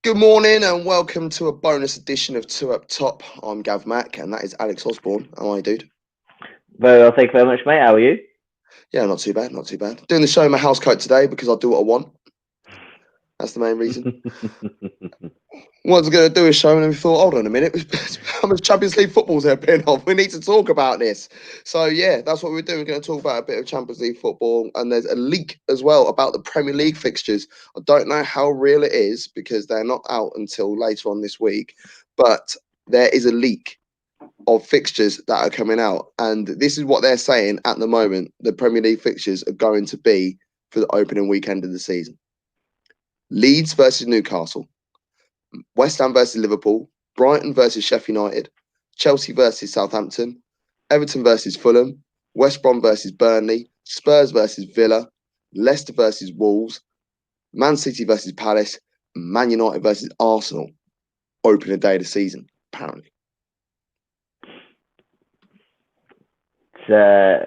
Good morning and welcome to a bonus edition of Two Up Top. I'm Gav Mack and that is Alex Osborne. How are you, dude? Very well, thank you very much, mate. How are you? Yeah, not too bad, not too bad. Doing the show in my house coat today because I'll do what I want. That's the main reason. Was going to do a show and then we thought, hold on a minute, how much Champions League football's there been on? We need to talk about this. So yeah, that's what we're doing. We're going to talk about a bit of Champions League football, and there's a leak as well about the Premier League fixtures. I don't know how real it is because they're not out until later on this week, but there is a leak of fixtures that are coming out, and this is what they're saying at the moment. The Premier League fixtures are going to be for the opening weekend of the season. Leeds versus Newcastle, West Ham versus Liverpool, Brighton versus Sheffield United, Chelsea versus Southampton, Everton versus Fulham, West Brom versus Burnley, Spurs versus Villa, Leicester versus Wolves, Man City versus Palace, and Man United versus Arsenal opening day of the season, apparently. It's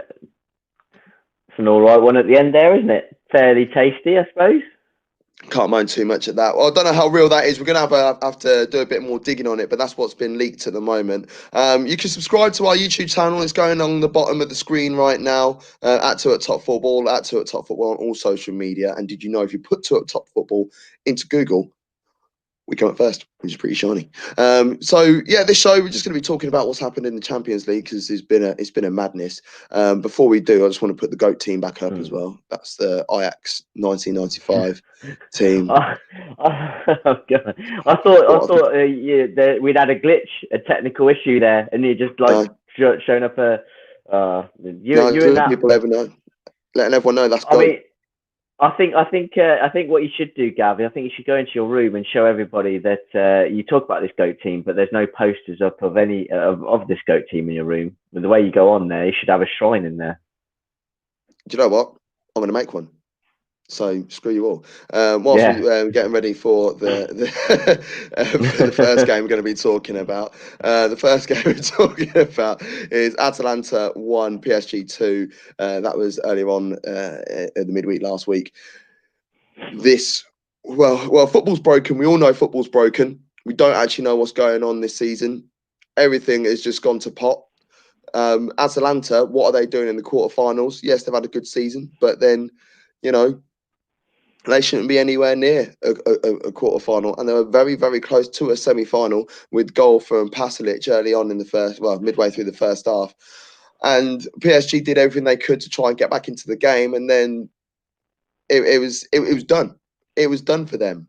an all right one at the end there, isn't it? Fairly tasty, I suppose. Can't mind too much at that. Well, I don't know how real that is. We're going to have to do a bit more digging on it, but that's what's been leaked at the moment. You can subscribe to our YouTube channel. It's going on the bottom of the screen right now, at Two at Top Football, at Two at Top Football on all social media. And did you know if you put Two at Top Football into Google, we come up first, which is pretty shiny. So yeah, this show we're just going to be talking about what's happened in the Champions League because it's been a madness. Before we do, I just want to put the GOAT team back up as well. That's the Ajax 1995 team. Oh God. I thought we'd had a glitch, a technical issue there, and you just showing up people letting everyone know that's GOAT. I think what you should do, Gavin, I think you should go into your room and show everybody that you talk about this GOAT team, but there's no posters up of any of this GOAT team in your room. With the way you go on there, you should have a shrine in there. Do you know what? I'm going to make one. So screw you all. Whilst we're getting ready for the first game we're going to be talking about, the first game we're talking about is Atalanta 1, PSG 2. That was earlier on at the midweek last week. Football's broken. We all know football's broken. We don't actually know what's going on this season. Everything has just gone to pot. Atalanta, what are they doing in the quarterfinals? Yes, they've had a good season, but then, they shouldn't be anywhere near a quarterfinal, and they were very, very close to a semi-final with goal from Pasalic early on in the midway through the first half. And PSG did everything they could to try and get back into the game, and then it was done. It was done for them.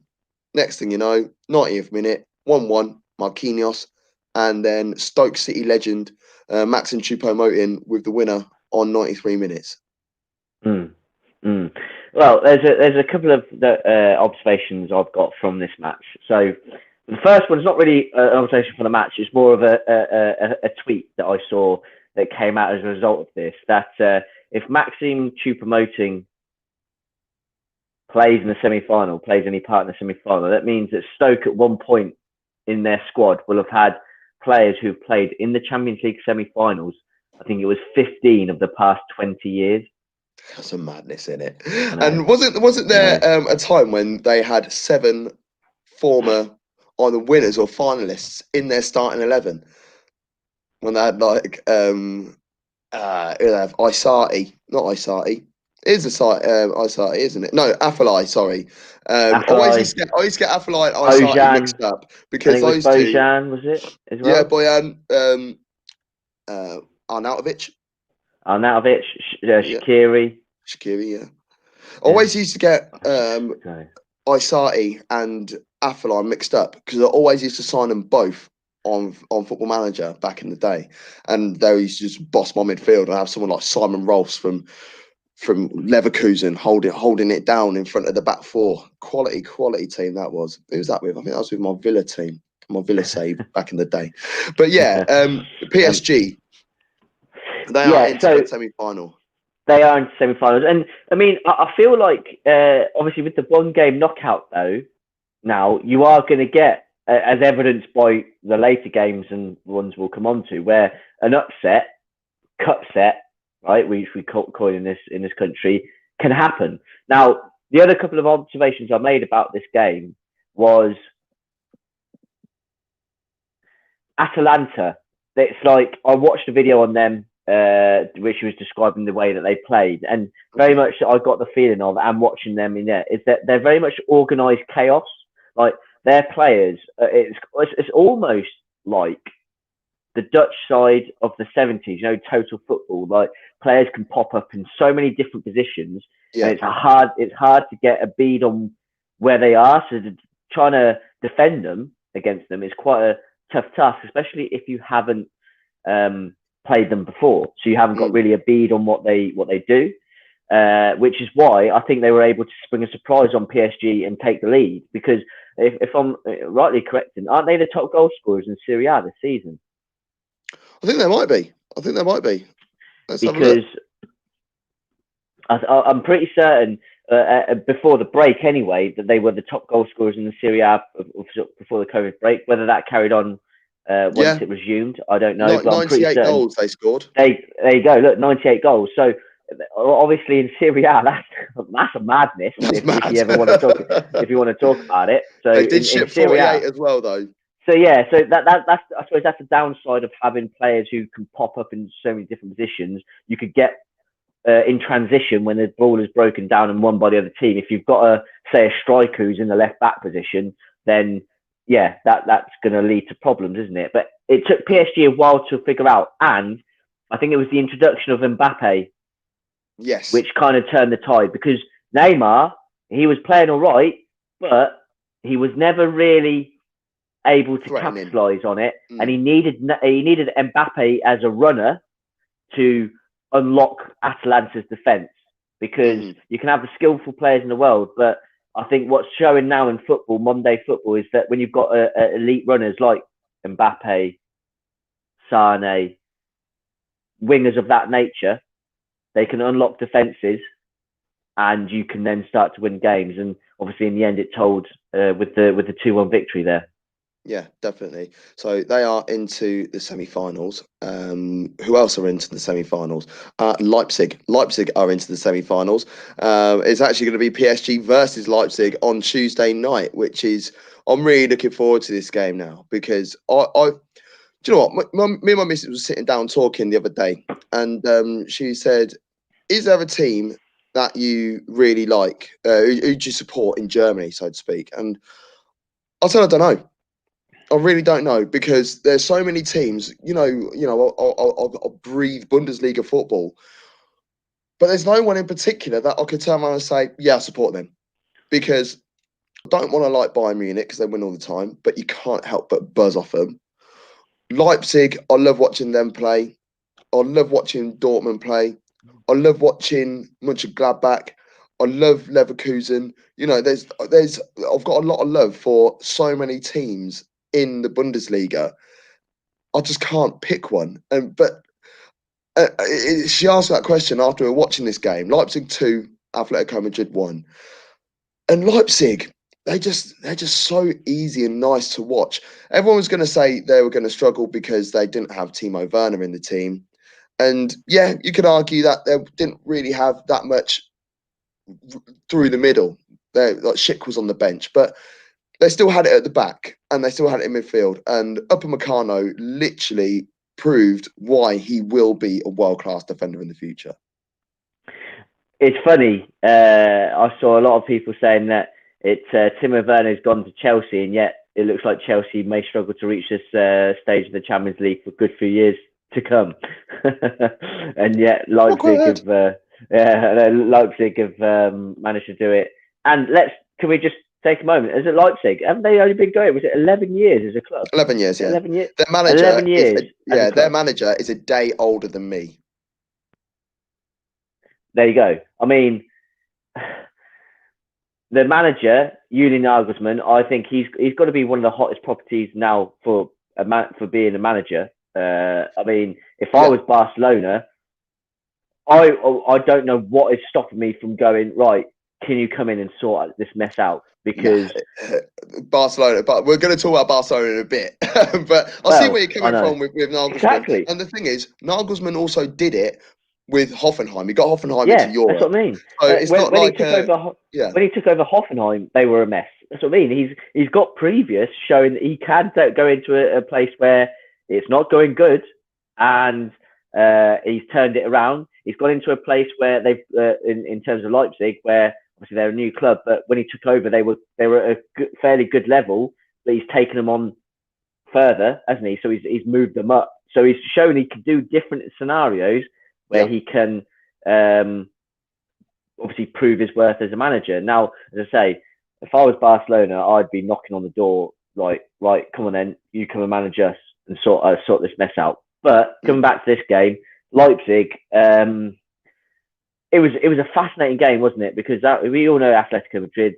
Next thing you know, 90th minute, 1-1, Marquinhos, and then Stoke City legend Maxim Choupo-Moting with the winner on 93 minutes. Well, there's a couple of observations I've got from this match. So the first one is not really an observation for the match. It's more of a tweet that I saw that came out as a result of this. That if Maxim Choupo-Moting plays in the semi-final, plays any part in the semi-final, that means that Stoke at one point in their squad will have had players who've played in the Champions League semi-finals. I think it was 15 of the past 20 years. That's a madness, isn't it? And wasn't there a time when they had 7 former either winners or finalists in their starting 11? When they had Isati, not Isati. It is Isati, isn't it? No, Afellay, sorry. I always used to get Afellay and Isati mixed up because those two. Bojan, was it as well? Yeah, Bojan, Arnautovic, Shaqiri. Shaqiri, yeah. Always used to get Isati and Afellay mixed up because I always used to sign them both on Football Manager back in the day, and they used to just boss my midfield and have someone like Simon Rolfs from Leverkusen holding it down in front of the back four. Quality team that was. Who was that with? I think that was with my Villa team, my Villa save back in the day. But yeah, PSG. They are into the semi-final. They are into semi-finals, and I mean, I feel like obviously with the one game knockout though, now you are going to get, as evidenced by the later games and ones we'll come on to, where an upset, cut set, right, which we call in this country, can happen. Now, the other couple of observations I made about this game was Atalanta, it's like I watched a video on them, which was describing the way that they played, and very much I got the feeling of, and watching them in there, is that they're very much organised chaos. Like their players, it's almost like the Dutch side of the 70s, total football. Like players can pop up in so many different positions, and it's hard to get a bead on where they are. So trying to defend them against them is quite a tough task, especially if you haven't played them before. So you haven't got really a bead on what they do, which is why I think they were able to spring a surprise on PSG and take the lead. Because if I'm rightly correcting, aren't they the top goal scorers in Serie A this season? I think they might be. Let's have a look. I'm pretty certain before the break anyway that they were the top goal scorers in the Serie A before the COVID break. Whether that carried on once it resumed, I don't know. But 98 goals they scored. There you go. Look, 98 goals. So obviously in Serie A, that's a madness. If you ever want to talk, if you want to talk about it. So they did ship 48 as well, though. So yeah, so that's I suppose that's the downside of having players who can pop up in so many different positions. You could get in transition when the ball is broken down and won by the other team. If you've got a striker who's in the left back position, then yeah, that's going to lead to problems, isn't it? But it took PSG a while to figure out, and I think it was the introduction of Mbappe, which kind of turned the tide, because Neymar, he was playing all right, but he was never really able to capitalize on it, and he needed Mbappe as a runner to unlock Atalanta's defense, because you can have the skillful players in the world, but I think what's showing now in football, modern day football, is that when you've got elite runners like Mbappe, Sane, wingers of that nature, they can unlock defenses, and you can then start to win games. And obviously, in the end, it told with the 2-1 victory there. Yeah, definitely. So they are into the semi-finals. Who else are into the semi-finals? Leipzig. Leipzig are into the semi-finals. It's actually going to be PSG versus Leipzig on Tuesday night, which is, I'm really looking forward to this game now, because do you know what? Me and my missus was sitting down talking the other day, and she said, "Is there a team that you really like? Who do you support in Germany, so to speak?" And I said, "I don't know. I really don't know, because there's so many teams. I'll breathe Bundesliga football, but there's no one in particular that I could turn around and say, yeah, I support them, because I don't want to like Bayern Munich because they win all the time, but you can't help but buzz off them. Leipzig, I love watching them play. I love watching Dortmund play. I love watching Mönchengladbach. I love Leverkusen. I've got a lot of love for so many teams in the Bundesliga. I just can't pick one. But she asked that question after we were watching this game. Leipzig 2, Atletico Madrid 1. And Leipzig, they're just so easy and nice to watch. Everyone was going to say they were going to struggle because they didn't have Timo Werner in the team. And yeah, you could argue that they didn't really have that much through the middle. Like Schick was on the bench, but they still had it at the back, and they still had it in midfield. And Upamecano literally proved why he will be a world-class defender in the future. It's funny. I saw a lot of people saying that Timo Werner's gone to Chelsea, and yet it looks like Chelsea may struggle to reach this stage of the Champions League for a good few years to come. And yet Leipzig have managed to do it. And can we just take a moment? Is it Leipzig? Haven't they only been going? Was it 11 years as a club? 11 years, yeah. 11 years. Their manager 11 years. Their manager is a day older than me. There you go. I mean, the manager, Julian Nagelsmann, I think he's got to be one of the hottest properties now for being a manager. I mean, if I was Barcelona, I don't know what is stopping me from going, right, can you come in and sort this mess out? Because Barcelona, but we're going to talk about Barcelona in a bit. But see where you're coming from with Nagelsmann. Exactly. And the thing is, Nagelsmann also did it with Hoffenheim. He got Hoffenheim into Europe. That's what I mean. So it's when he took over Hoffenheim, they were a mess. That's what I mean. He's got previous showing that he can go into a place where it's not going good, and he's turned it around. He's gone into a place where they've, in terms of Leipzig, where obviously they're a new club, but when he took over, they were at a fairly good level. But he's taken them on further, hasn't he? So he's moved them up. So he's shown he can do different scenarios where he can obviously prove his worth as a manager. Now, as I say, if I was Barcelona, I'd be knocking on the door like, right, come on then, you come and manage us and sort this mess out. But coming back to this game, Leipzig, it was a fascinating game, wasn't it? Because we all know Atletico Madrid,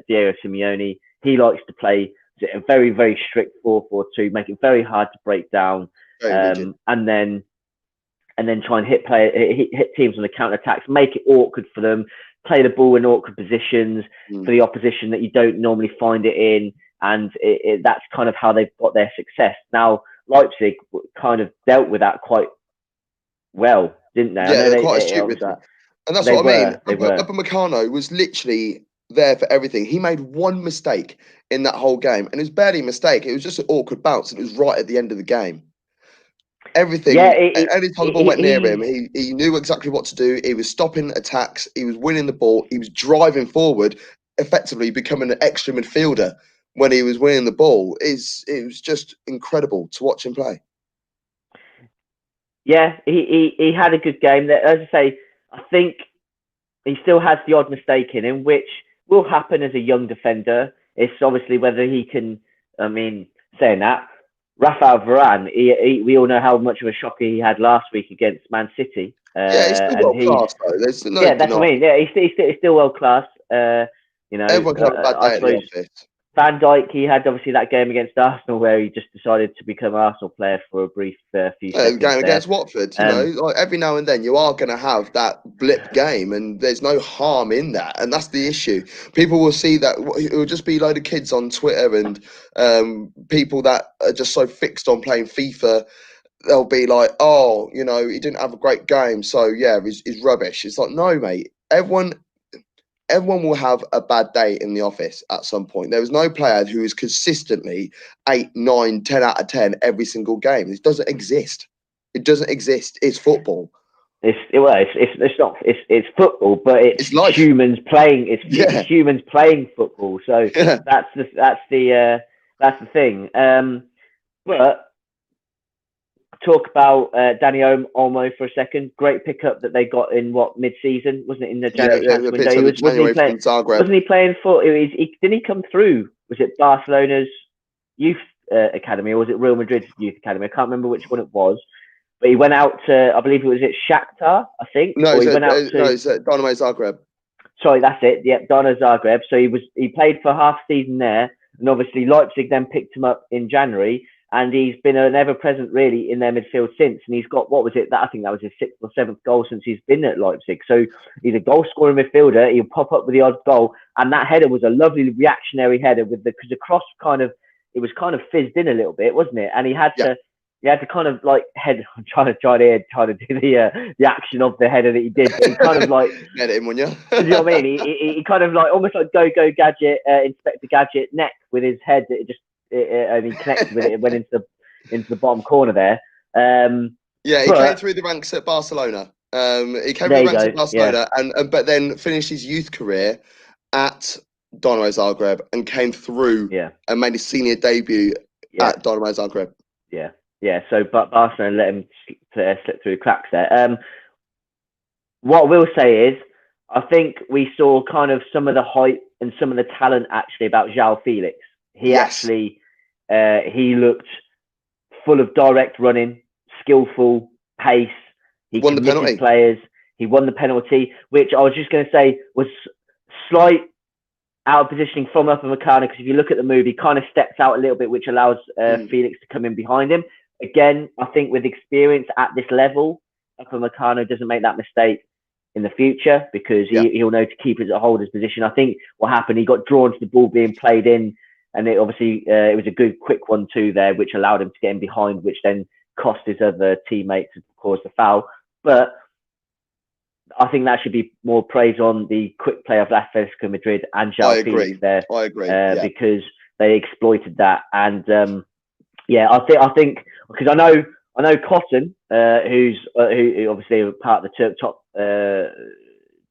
Diego Simeone, he likes to play a very, very strict 4-4-2, make it very hard to break down, and then try and hit teams on the counter attacks, make it awkward for them, play the ball in awkward positions for the opposition that you don't normally find it in, and that's kind of how they've got their success. Now, Leipzig kind of dealt with that quite well, didn't they? Yeah, they're quite astute with that. And that's what I mean. Upamecano was literally there for everything. He made one mistake in that whole game, and it was barely a mistake. It was just an awkward bounce, and it was right at the end of the game. Everything. Anytime the ball went near him, he knew exactly what to do. He was stopping attacks. He was winning the ball. He was driving forward, effectively becoming an extra midfielder when he was winning the ball. It was just incredible to watch him play. Yeah, he had a good game. As I say, I think he still has the odd mistake in him, which will happen as a young defender. It's obviously whether he can. I mean, saying that, Rafael Varane, we all know how much of a shocker he had last week against Man City. He's still world class, though. There's no that's what I mean. Yeah, he's still world class. Everyone can have a bad day at the office. Van Dijk, he had obviously that game against Arsenal where he just decided to become an Arsenal player for a brief few seconds. Game against Watford, like every now and then you are going to have that blip game, and there's no harm in that, and that's the issue. People will see that it will just be a load of kids on Twitter and people that are just so fixed on playing FIFA. They'll be like, oh, he didn't have a great game, so yeah, he's rubbish. It's like, no, mate. Everyone will have a bad day in the office at some point. There is no player who is consistently 8, 9, 10 out of 10 every single game. It doesn't exist. It doesn't exist. It's football. It's football, but it's life. Humans playing. It's humans playing football. So that's the thing. But talk about Danny Olmo for a second. Great pickup that they got in mid-season, wasn't it? In the January window, wasn't he playing for? Didn't he come through? Was it Barcelona's youth academy or was it Real Madrid's youth academy? I can't remember which one it was. But he went out to, I believe it was at Shakhtar, I think. No, it's Dynamo Zagreb. Sorry, that's it. Yeah, Dynamo Zagreb. So he played for half season there, and obviously Leipzig then picked him up in January. And he's been an ever-present, really, in their midfield since. And he's got, what was it? I think that was his 6th or 7th goal since he's been at Leipzig. So he's a goal-scoring midfielder. He'll pop up with the odd goal. And that header was a lovely reactionary header because the cross it was kind of fizzed in a little bit, wasn't it? And he had to kind of like head, trying to do the action of the header that he did. But he kind of like get it in, wouldn't you? Do you know what I mean? He kind of like almost like go Gadget, Inspector Gadget neck with his head. And he connected with it. It went into the bottom corner there. He came through the ranks at Barcelona. But then finished his youth career at Dynamo Zagreb and came through and made his senior debut at Dynamo Zagreb. Yeah. So, but Barcelona let him slip through the cracks there. What I will say is, I think we saw kind of some of the hype and some of the talent actually about João Felix. He actually, he looked full of direct running, skillful, pace. He won the penalty. Players. He won the penalty, which I was just going to say was slight out of positioning from Upamecano, because if you look at the move, he kind of steps out a little bit, which allows Felix to come in behind him. Again, I think with experience at this level, Upamecano doesn't make that mistake in the future because he'll know to keep his hold his position. I think what happened, he got drawn to the ball being played in, and it obviously it was a good quick 1-2 there, which allowed him to get in behind, which then cost his other teammates, of course, the foul. But I think that should be more praise on the quick play of Atletico Madrid and João Felix there. I agree. Because they exploited that, and I think because I know Cotton, who obviously part of the Turk top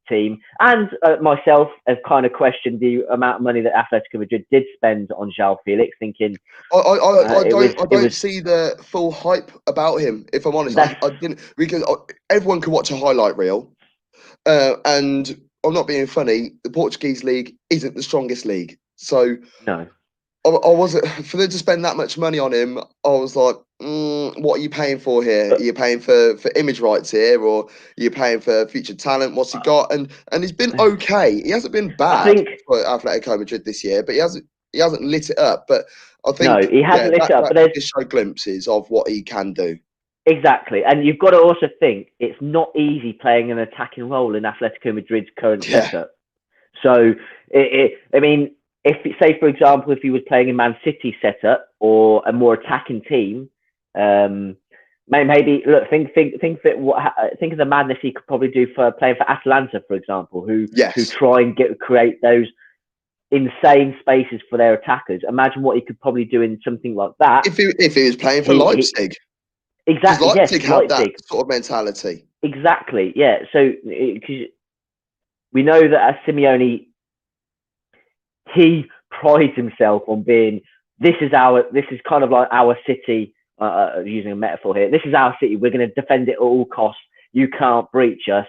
team, and myself have kind of questioned the amount of money that Atletico Madrid did spend on João Felix, thinking I don't see the full hype about him. If I'm honest, I didn't. Everyone can watch a highlight reel, and I'm not being funny. The Portuguese league isn't the strongest league, so no. I wasn't for them to spend that much money on him. I was like, what are you paying for here? Are you paying for image rights here, or are you paying for future talent? What's he got? And he's been okay. He hasn't been bad for Atletico Madrid this year, but he hasn't lit it up. But I think he hasn't lit it up. But there's just show glimpses of what he can do. Exactly, and you've got to also think it's not easy playing an attacking role in Atletico Madrid's current setup. So, I mean, if say for example, if he was playing in Man City setup or a more attacking team, maybe look think of the madness he could probably do for playing for Atalanta, for example, who try and create those insane spaces for their attackers. Imagine what he could probably do in something like that. If he was playing for Leipzig. Exactly. Leipzig have that sort of mentality. Exactly. Yeah. So because we know that Simeone, he prides himself on being. This is kind of like our city. Using a metaphor here, this is our city. We're going to defend it at all costs. You can't breach us,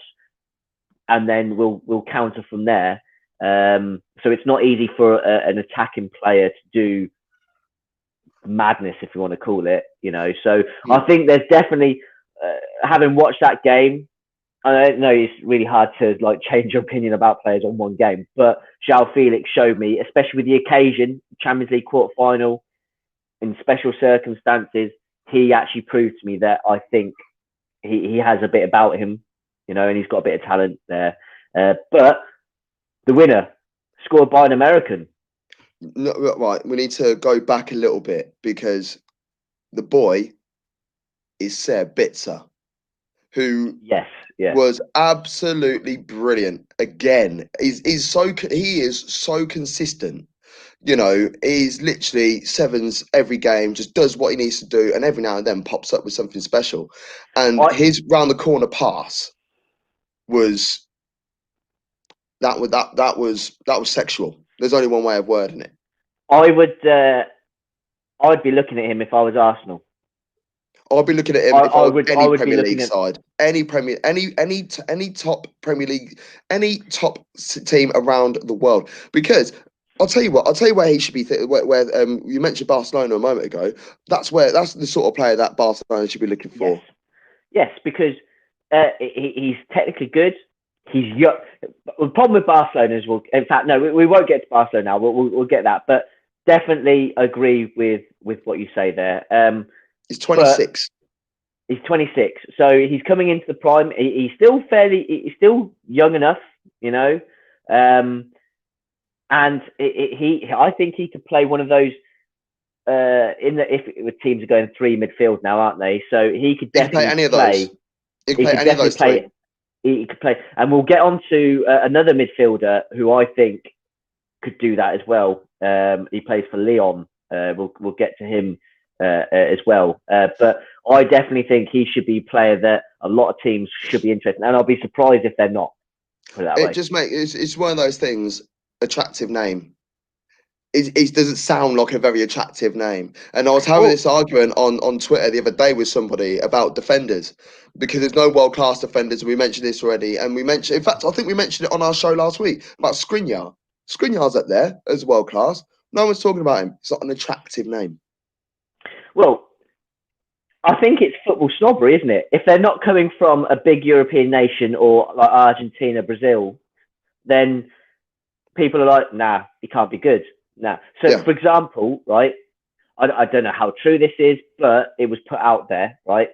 and then we'll counter from there. So it's not easy for an attacking player to do madness, if you want to call it, so I think there's definitely having watched that game, I don't know, it's really hard to change your opinion about players on one game, but João Felix showed me, especially with the occasion, Champions League quarter-final, in special circumstances, he actually proved to me that I think he has a bit about him, and he's got a bit of talent there, but the winner scored by an American. No, right, we need to go back a little bit because the boy is Seb Bitzer, who was absolutely brilliant. Again, he is so consistent. He's literally sevens every game, just does what he needs to do, and every now and then pops up with something special. And his round the corner pass was that was sexual. There's only one way of wording it. I'd be looking at him if I was Arsenal. I'd be looking at him if I was any Premier League side, any top Premier League, any top team around the world. Because I'll tell you where he should be. Where you mentioned Barcelona a moment ago. That's the sort of player that Barcelona should be looking for. Yes, because he's technically good. He's young. The problem with Barcelona is, in fact, no, we won't get to Barcelona now. We'll get that, but definitely agree with what you say there. He's 26. He's 26, so he's coming into the prime. He's still young enough, and I think he could play one of those. If teams are going 3 midfield now, aren't they? So he could definitely play any of those. He could play any of those three. He could play, and we'll get on to another midfielder who I think could do that as well. He plays for Lyon. We'll get to him as well. But I definitely think he should be a player that a lot of teams should be interested in, and I'll be surprised if they're not. Put it that way. It's one of those things. Attractive name. It doesn't sound like a very attractive name. And I was having this argument on Twitter the other day with somebody about defenders, because there's no world-class defenders. We mentioned this already. And I think we mentioned it on our show last week about Skriniar. Skriniar's up there as world-class. No one's talking about him. It's not an attractive name. Well, I think it's football snobbery, isn't it? If they're not coming from a big European nation or like Argentina, Brazil, then people are like, nah, he can't be good. Nah. So, for example, right, I don't know how true this is, but it was put out there, right?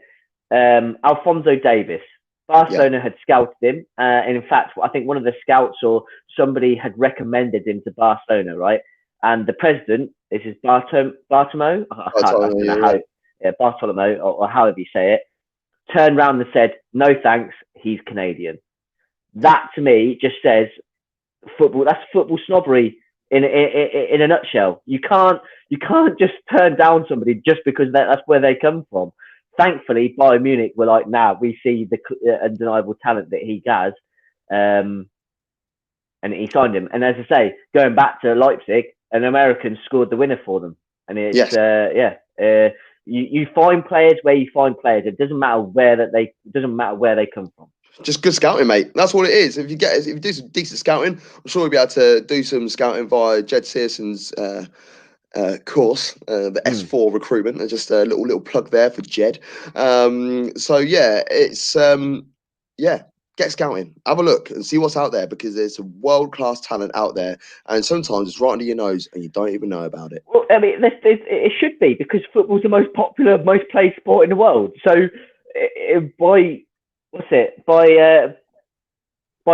Alphonso Davies, Barcelona had scouted him. And in fact, I think one of the scouts or somebody had recommended him to Barcelona, right? And the president, this is Bartomeu, Bartolomeo, or however you say it, turned around and said, no thanks, he's Canadian. That to me just says football. That's football snobbery in a nutshell. You can't just turn down somebody just because that's where they come from. Thankfully, Bayern Munich were like, nah, we see the undeniable talent that he has, and he signed him. And as I say, going back to Leipzig, an American scored the winner for them, and it's you find players where you find players. It doesn't matter where they come from. Just good scouting, mate. That's what it is. If you do some decent scouting, I'm sure we'll be able to do some scouting via Jed Searson's course, the S4 recruitment. And just a little plug there for Jed. So yeah, it's get scouting, have a look and see what's out there, because there's some world-class talent out there, and sometimes it's right under your nose and you don't even know about it. Well, I mean, it should be, because football's the most popular, most played sport in the world. So by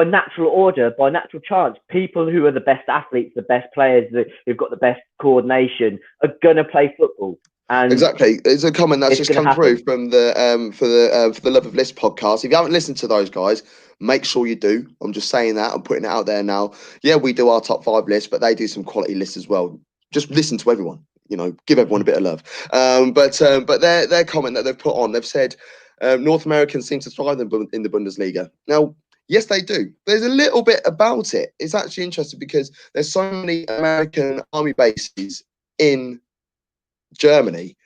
natural order, by natural chance, people who are the best athletes, the best players, who've got the best coordination, are gonna play football. And exactly, there's a comment that's just come through from the for the Love of List podcast. If you haven't listened to those guys, make sure you do. I'm just saying that, I'm putting it out there now. Yeah, we do our top 5 lists, but they do some quality lists as well. Just listen to everyone, give everyone a bit of love. But their comment that they've put on, they've said North Americans seem to thrive in the Bundesliga. Now, yes, they do. There's a little bit about it. It's actually interesting because there's so many American army bases in Germany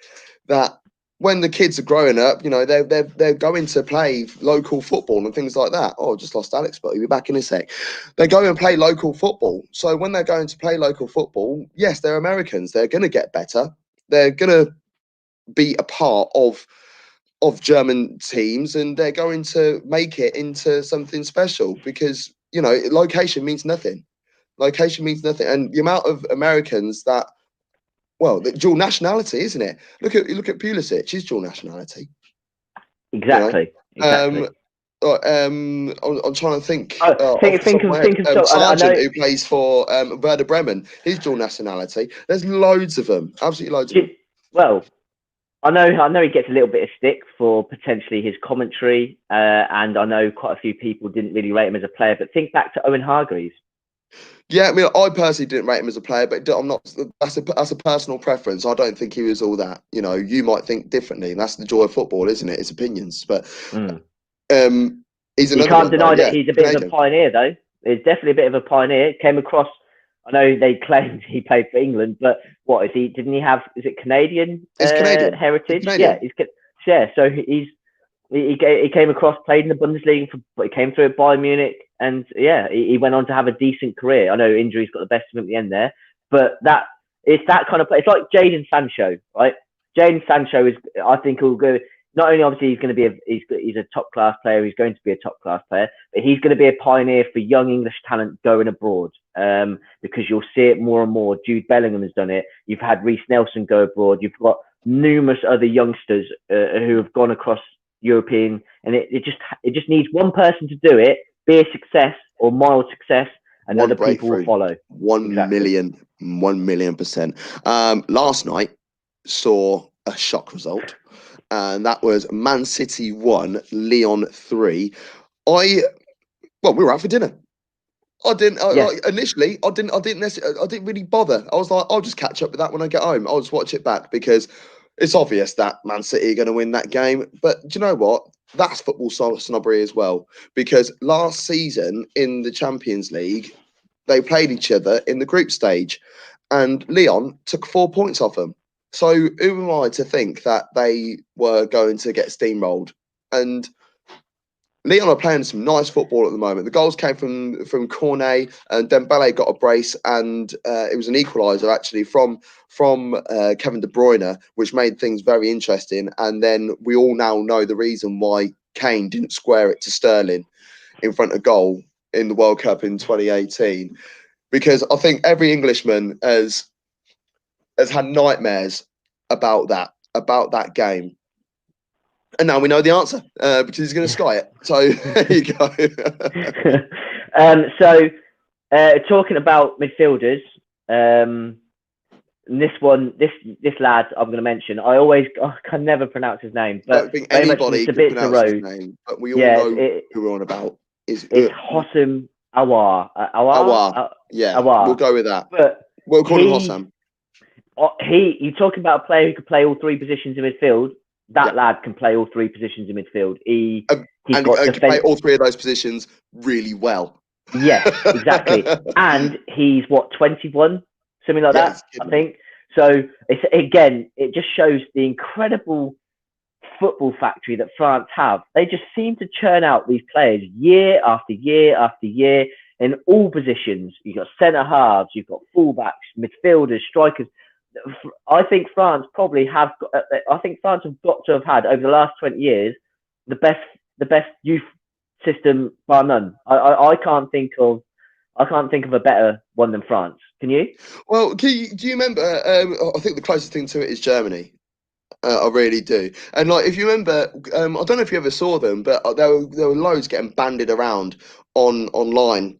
that when the kids are growing up, they're going to play local football and things like that. Oh, I just lost Alex, but he'll be back in a sec. They go and play local football. So when they're going to play local football, yes, they're Americans. They're going to get better. They're going to be a part of German teams, and they're going to make it into something special, because location means nothing. Location means nothing, and the amount of Americans that, well, the dual nationality, isn't it? Look at Pulisic, his dual nationality. Exactly. I'm trying to think. Think of Sargent, who plays for Werder Bremen, his dual nationality. There's loads of them, absolutely loads of them. Well, I know he gets a little bit of stick for potentially his commentary, and I know quite a few people didn't really rate him as a player. But think back to Owen Hargreaves. Yeah, I mean, I personally didn't rate him as a player, but I'm not. That's a personal preference. I don't think he was all that. You might think differently, and that's the joy of football, isn't it? It's opinions, but he's you can't deny that he's a bit of a pioneer, though. He's definitely a bit of a pioneer. Came across. I know they claimed he played for England, but what is he? Didn't he have? Is it Canadian? It's Canadian heritage. Canadian. Yeah, so he came across, played in the Bundesliga, but he came through at Bayern Munich, and he went on to have a decent career. I know injuries got the best of him at the end there, but it's that kind of play. It's like Jadon Sancho, right? Jadon Sancho is, I think, he'll go. Not only obviously he's going to be he's a top class player. He's going to be a top class player, but he's going to be a pioneer for young English talent going abroad. Because you'll see it more and more. Jude Bellingham has done it. You've had Reece Nelson go abroad. You've got numerous other youngsters who have gone across European, and it just needs one person to do it, be a success or mild success, and other people will follow. 1 million%. Last night saw a shock result, and that was Man City 1, Lyon 3. We were out for dinner. Initially, I didn't really bother. I was like, I'll just catch up with that when I get home. I'll just watch it back, because it's obvious that Man City are going to win that game. But do you know what? That's football snobbery as well. Because last season in the Champions League, they played each other in the group stage, and Lyon took 4 points off them. So who am I to think that they were going to get steamrolled? And Lyon are playing some nice football at the moment. The goals came from Cornet, and Dembele got a brace, and it was an equaliser actually from Kevin De Bruyne, which made things very interesting. And then we all now know the reason why Kane didn't square it to Sterling in front of goal in the World Cup in 2018, because I think every Englishman has had nightmares about that game. And now we know the answer, because he's going to sky it. So there you go. Talking about midfielders, this lad I'm going to mention. I can never pronounce his name, but I don't think anybody can pronounce his name. But we all know who we're on about. It's Hossam Awar. Yeah, we'll go with that. But we'll call him Hossam. You talking about a player who could play all three positions in midfield. That lad can play all three positions in midfield. He can play all three of those positions really well. Yes, exactly. And he's 21, something like that, I think. So it just shows the incredible football factory that France have. They just seem to churn out these players year after year after year in all positions. You've got centre halves, you've got fullbacks, midfielders, strikers. I think France have got to have had over the last 20 years the best youth system bar none. I can't think of a better one than France. Can you? Well, do you remember? I think the closest thing to it is Germany. I really do. And like, if you remember, I don't know if you ever saw them, but there were loads getting bandied around online.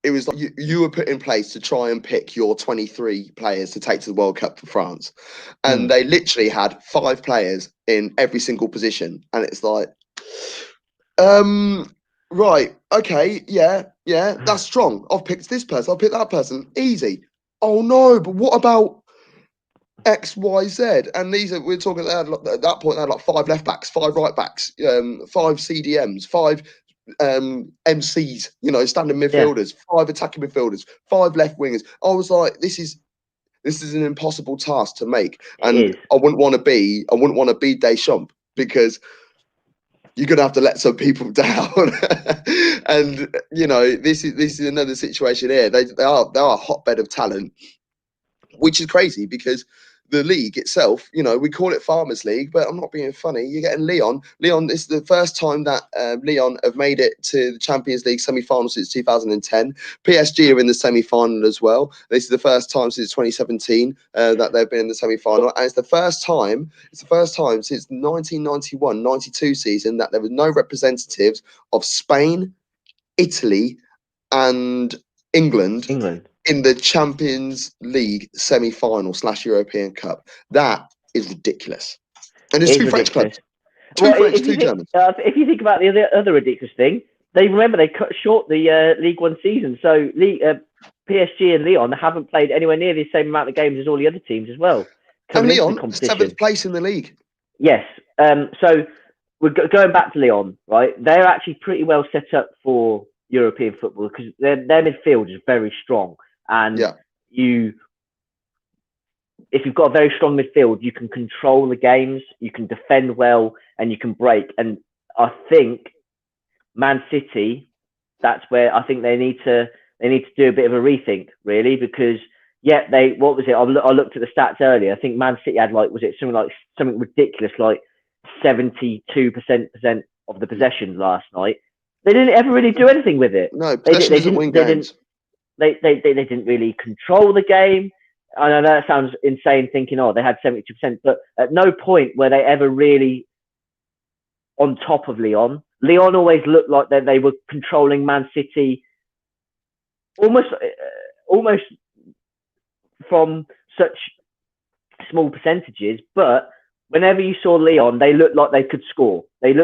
It was like you were put in place to try and pick your 23 players to take to the World Cup for France, and they literally had 5 players in every single position, and it's like, right, okay, yeah, that's strong. I've picked this person, I've picked that person, easy. Oh no, but what about X, Y, Z? And we're talking at that point, they had like 5 left backs, 5 right backs, 5 CDMs, 5 MCs, standing midfielders, 5 attacking midfielders, 5 left wingers. I was like, this is an impossible task to make, and I wouldn't want to be Deschamps, because you're gonna have to let some people down. And this is another situation here. They are a hotbed of talent, which is crazy, because the league itself, we call it Farmers League, but I'm not being funny. You're getting Lyon. This is the first time that Lyon have made it to the Champions League semi-final since 2010. PSG are in the semi-final as well. This is the first time since 2017 that they've been in the semi-final, and it's the first time since 1991-92 season that there were no representatives of Spain, Italy, and England in the Champions League semi-final / European Cup. That is ridiculous. And there's 2 French clubs. 2 French, 2 Germans. If you think about the other ridiculous thing, they cut short the League One season. So PSG and Lyon haven't played anywhere near the same amount of games as all the other teams as well. And Lyon, 7th place in the league. Yes. So we're going back to Lyon, right? They're actually pretty well set up for European football, because their midfield is very strong. And if you've got a very strong midfield, you can control the games, you can defend well, and you can break. And I think Man City, that's where I think they need to do a bit of a rethink, really, because what was it? I looked at the stats earlier. I think Man City had something ridiculous, like 72% of the possession last night. They didn't ever really do anything with it. No, possession doesn't win games. They didn't really control the game. I know that sounds insane, thinking, they had 72%, but at no point were they ever really on top of Lyon. Lyon always looked like they were controlling Man City almost from such small percentages, but whenever you saw Lyon, they looked like they could score. That's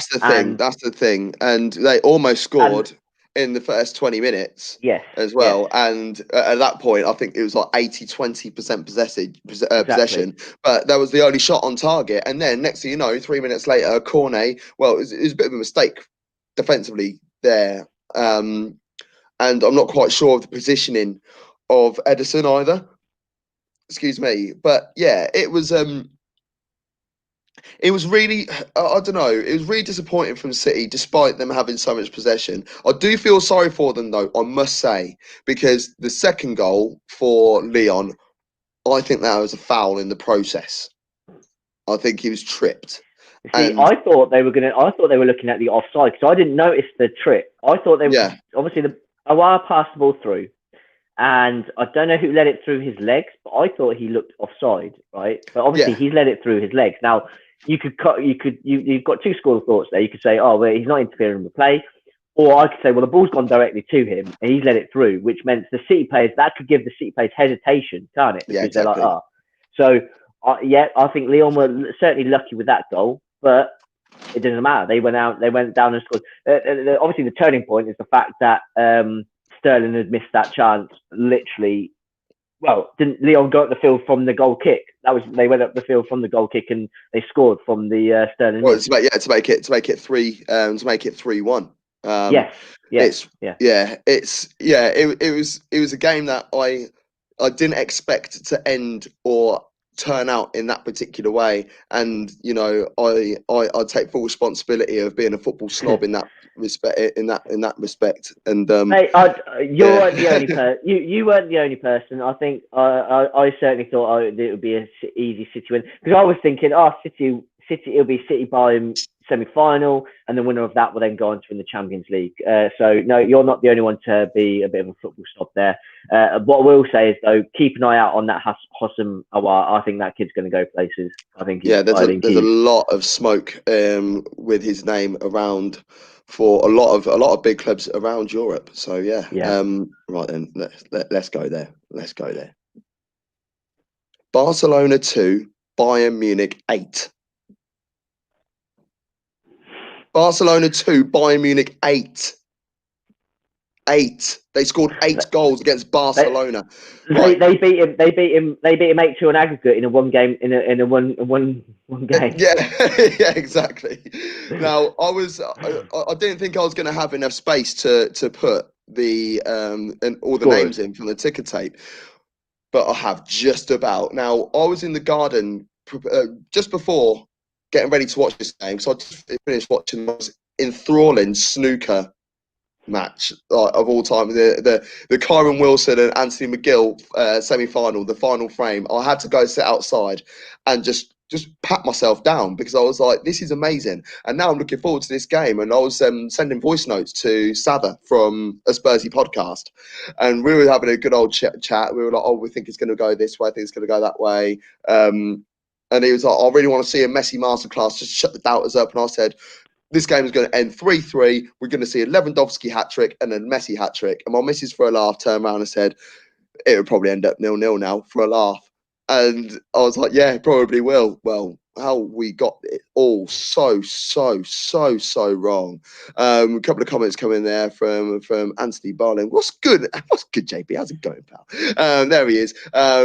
the thing. And they almost scored in the first 20 minutes as well. Yes. And at that point, I think it was like 20% possession. But that was the only shot on target. And then next thing you know, 3 minutes later, Cornet, it was a bit of a mistake defensively there. And I'm not quite sure of the positioning of Edison either. Excuse me. But yeah, it was really, I don't know, it was really disappointing from City, despite them having so much possession. I do feel sorry for them, though, I must say, because the second goal for Lyon, I think that was a foul in the process. I think he was tripped. See, I thought they were looking at the offside, because I didn't notice the trip. I thought they were, obviously, Awar passed the ball through, and I don't know who led it through his legs, but I thought he looked offside, right? But obviously, he's led it through his legs. Now, you've got 2 schools of thoughts there. You could say, well, he's not interfering in the play, or I could say, well, the ball's gone directly to him and he's let it through, which meant the City players, that could give the City players hesitation, can't it? Because they're like, So I think Lyon were certainly lucky with that goal, but it doesn't matter. They went down and scored. Obviously, the turning point is the fact that Sterling had missed that chance. Literally, well, didn't Leon go up the field from the goal kick? They went up the field from the goal kick and they scored from the Sterling. Well, to make it 3-1. It was a game that I didn't expect to end or turn out in that particular way, and I take full responsibility of being a football snob in that respect. And mate, you weren't the only person. You weren't the only person. I think I certainly thought it would be an easy City win, because I was thinking, City, it'll be City Bayern semi-final, and the winner of that will then go on to win the Champions League. So no, you're not the only one to be a bit of a football snob there. What I will say is, though, keep an eye out on that Hossam Aouar. I think that kid's going to go places. I think there's a lot of smoke with his name around for a lot of big clubs around Europe. So yeah. Right then, let's go there. Barcelona 2, Bayern Munich 8. Barcelona 2, Bayern Munich 8. 8. They scored 8 goals against Barcelona. They beat him 8-2 on aggregate in a one game in a one game. Yeah, exactly. Now I didn't think I was going to have enough space to put the and all the names in from the ticker tape, but I have just about. Now I was in the garden just before getting ready to watch this game, so I just finished watching the most enthralling snooker match of all time, the Kyron Wilson and Anthony McGill semi-final, the final frame. I had to go sit outside and just pat myself down, because I was like, this is amazing. And now I'm looking forward to this game. And I was sending voice notes to Sava from a Spursy podcast, and we were having a good old chat. We were like, we think it's going to go this way, I think it's going to go that way. And he was like, I really want to see a Messi masterclass, just shut the doubters up. And I said, this game is going to end 3-3. We're going to see a Lewandowski hat-trick and a Messi hat-trick. And my missus, for a laugh, turned around and said, it would probably end up 0-0 now, for a laugh. And I was like, yeah, it probably will. Well, how we got it all so wrong. A couple of comments coming there from Anthony Barling. What's good, JB? How's it going, pal? There he is.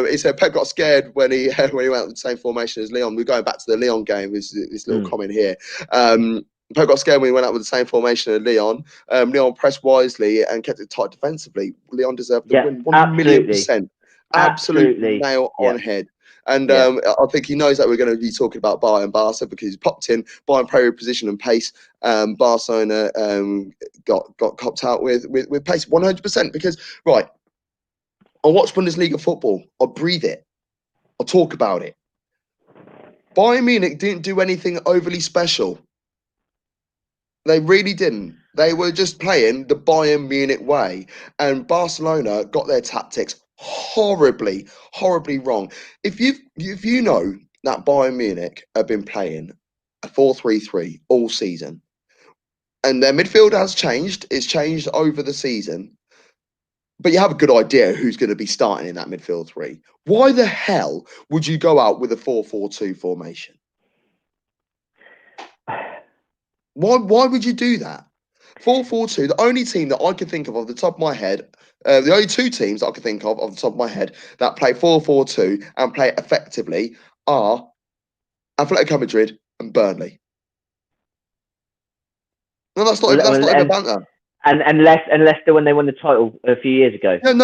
He said Pep got scared when he went with the same formation as Leon. We're going back to the Leon game. This little comment here. Pep got scared when he went out with the same formation as Leon. Leon pressed wisely and kept it tight defensively. Leon deserved the win 1,000,000%. Absolutely nail on head. And I think he knows that we're going to be talking about Bayern Barca, because he's popped in Bayern player position and pace. Barcelona got copped out with pace 100%. Because I watch Bundesliga football, I breathe it, I talk about it. Bayern Munich didn't do anything overly special. They really didn't. They were just playing the Bayern Munich way, and Barcelona got their tactics horribly wrong. If you know that Bayern Munich have been playing a 4-3-3 all season, and their midfield has changed, it's changed over the season, but you have a good idea who's going to be starting in that midfield three. Why the hell would you go out with a 4-4-2 formation? Why would you do that? 4-4-2, the only team that I can think of off the top of my head, the only two teams I can think of off the top of my head that play 4-4-2 and play effectively are Atletico Madrid and Burnley. No, that's not even a banter. And Leicester when they won the title a few years ago. But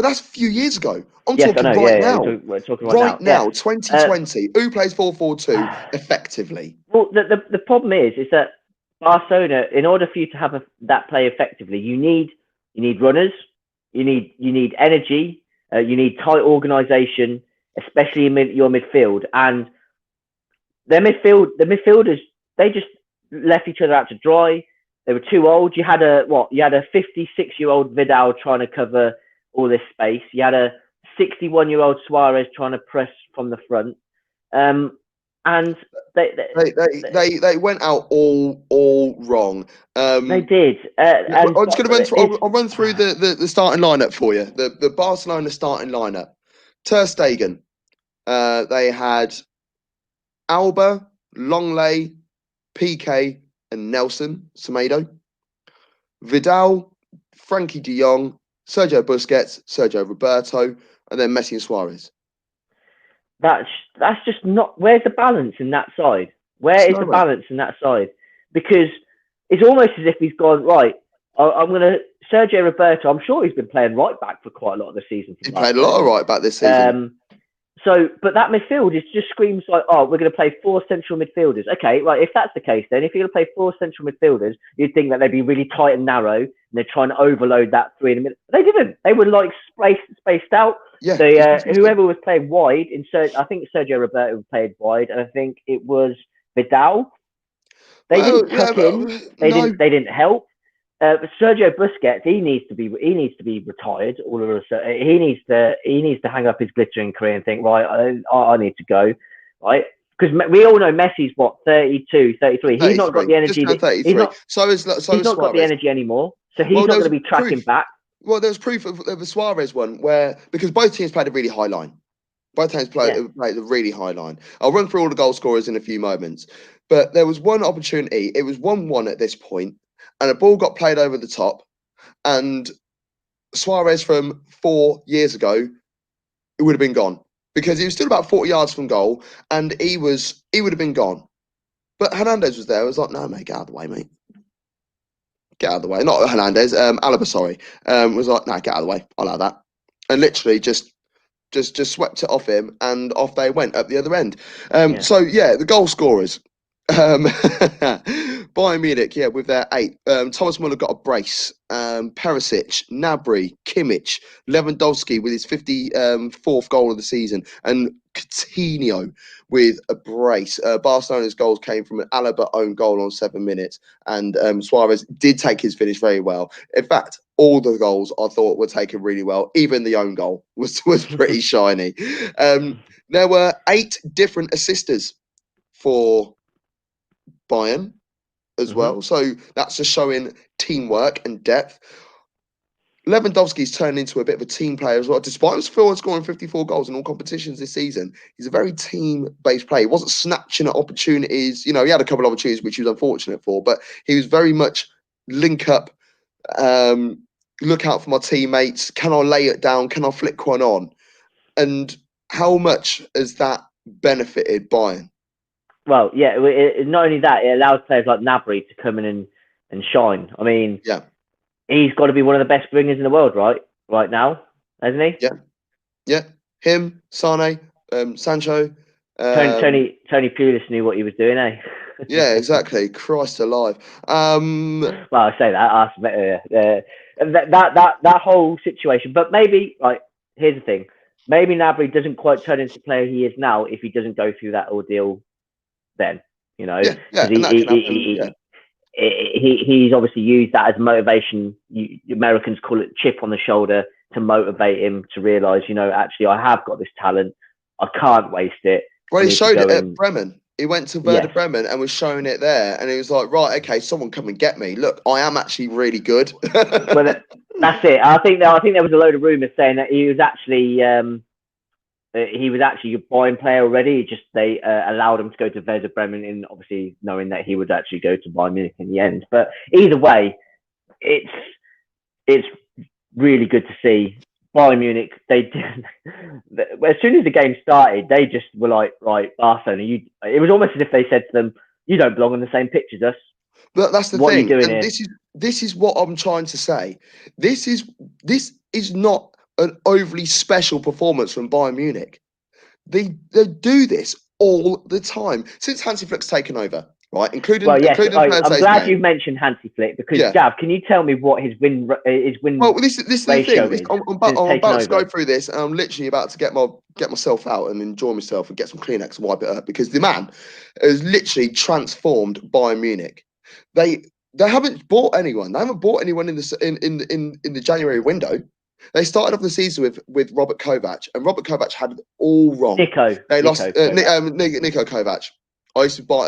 that's a few years ago. I'm talking right now. We're talking right now. 2020. Who plays 4-4-2 effectively? Well, the problem is that Barcelona, in order for you to have that play effectively, you need runners, you need energy, you need tight organisation, especially in your midfield. And the midfielders, they just left each other out to dry. They were too old. You had a 56-year-old Vidal trying to cover all this space. You had a 61-year-old Suarez trying to press from the front. And they went out all wrong. They did. I'm just going to run through the starting lineup for you. The Barcelona starting lineup: Ter Stegen. They had Alba, Longley, PK and Nelson Semedo, Vidal, Frankie de Jong, Sergio Busquets, Sergio Roberto, and then Messi and Suarez. That's just not. Where's the balance in that side? Where is the Nowhere. balance in that side? Because it's almost as if he's gone, right, I'm going to Sergio Roberto. I'm sure he's been playing right back for quite a lot of the season. He played a lot of right back this season. But that midfield just screams like, oh, we're going to play 4 central midfielders. Okay, right. If that's the case, then if you're going to play 4 central midfielders, you'd think that they'd be really tight and narrow, and they're trying to overload that 3 in the middle. They didn't. They were like spaced out. Yeah. Whoever was playing wide, I think Sergio Roberto played wide, and I think it was Vidal. They didn't tuck in. They didn't help. Sergio Busquets, he needs to be retired. All of a sudden, he needs to hang up his glittering career and think, right, I need to go, right? Because we all know Messi's what 32, 33. He's not got the energy. He's not got the energy anymore. So he's not going to be tracking back. Well, there was proof of the Suarez one because both teams played a really high line. Both teams played a really high line. I'll run through all the goal scorers in a few moments, but there was one opportunity. It was 1-1 at this point, and a ball got played over the top, and Suarez from 4 years ago, it would have been gone because he was still about 40 yards from goal, and he would have been gone. But Hernandez was there. I was like, no, mate, get out of the way, mate. Get out of the way. Not Hernandez, Alaba, sorry. Was like, no, get out of the way. I'll allow that. And literally just swept it off him, and off they went up the other end. So the goal scorers. Bayern Munich, with their 8. Thomas Muller got a brace. Perisic, Gnabry, Kimmich, Lewandowski with his 54th goal of the season, and Coutinho with a brace. Barcelona's goals came from an Alaba own goal on 7 minutes, and Suarez did take his finish very well. In fact, all the goals I thought were taken really well. Even the own goal was pretty shiny. There were 8 different assisters for Bayern as well. So that's just showing teamwork and depth. Lewandowski's turned into a bit of a team player as well. Despite him still scoring 54 goals in all competitions this season, he's a very team-based player. He wasn't snatching at opportunities. He had a couple of opportunities which he was unfortunate for, but he was very much link up, look out for my teammates. Can I lay it down? Can I flick one on? And how much has that benefited Bayern? Well, not only that, it allows players like Gnabry to come in and shine. I mean, he's got to be one of the best wingers in the world, right now, hasn't he? Yeah. Him, Sane, Sancho. Tony Pulis knew what he was doing, eh? Yeah, exactly. Christ alive. Well, I say that. That whole situation, but maybe here's the thing: maybe Gnabry doesn't quite turn into the player he is now if he doesn't go through that ordeal. Then he's obviously used that as motivation. Americans call it chip on the shoulder to motivate him to realise, actually I have got this talent. I can't waste it. Well, he showed it at Bremen. He went to Werder Bremen and was showing it there, and he was like, right, okay, someone come and get me. Look, I am actually really good. Well, that's it. I think there was a load of rumours saying that he was actually a Bayern player already. They allowed him to go to Werder Bremen, in obviously knowing that he would actually go to Bayern Munich in the end. But either way, it's really good to see Bayern Munich. They did, as soon as the game started, they just were like, right, Barcelona. It was almost as if they said to them, "You don't belong on the same pitch as us." But that's the what thing. Are you doing and here? This is what I'm trying to say. This is not an overly special performance from Bayern Munich. They do this all the time since Hansi Flick's taken over, right? Including I'm glad game. you've mentioned Hansi Flick because Gav, can you tell me what his win? Well, this is the thing. I'm about to go through this, and I'm literally about to get myself out and enjoy myself and get some Kleenex and wipe it up because the man has literally transformed Bayern Munich. They haven't bought anyone. They haven't bought anyone in the January window. They started off the season with Robert Kovac, and Robert Kovac had it all wrong. They lost Niko Kovac. I used to buy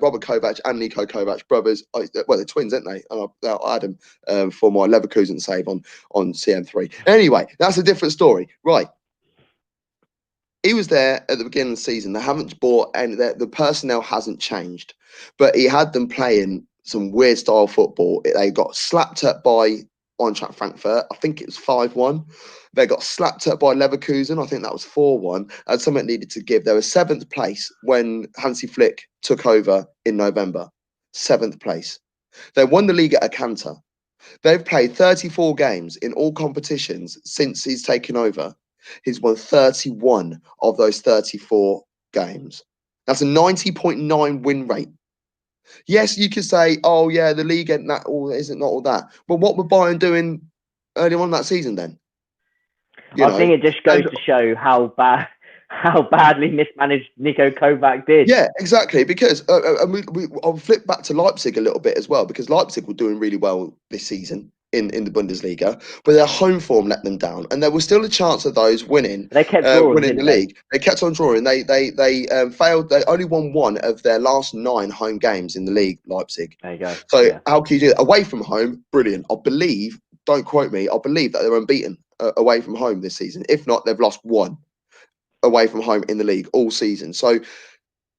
Robert Kovac and Niko Kovac, brothers. They're twins, aren't they? And I had them for my Leverkusen save on CM3. Anyway, that's a different story, right? he was there at the beginning of the season. They haven't bought any. The personnel hasn't changed, but he had them playing some weird style football. They got slapped up by Eintracht Frankfurt. I think it was 5-1. They got slapped up by Leverkusen. I think that was 4-1. And something needed to give. They were 7th place when Hansi Flick took over in November. 7th place. They won the league at a canter. They've played 34 games in all competitions since he's taken over. He's won 31 of those 34 games. That's a 90.9 win rate. Yes, you could say, oh, yeah, the league isn't not all that. But what were Bayern doing early on that season then? I think it just goes to show how badly mismanaged Niko Kovac did. Yeah, exactly. Because I'll flip back to Leipzig a little bit as well, because Leipzig were doing really well this season in the Bundesliga, but their home form let them down, and there was still a chance of those winning. They kept drawing, winning the league. They kept on drawing. They failed. They only won 1 of their last 9 home games in the league. Leipzig. There you go. So how can you do that? Away from home? Brilliant. I believe. Don't quote me. I believe that they're unbeaten away from home this season. If not, they've lost 1 away from home in the league all season. So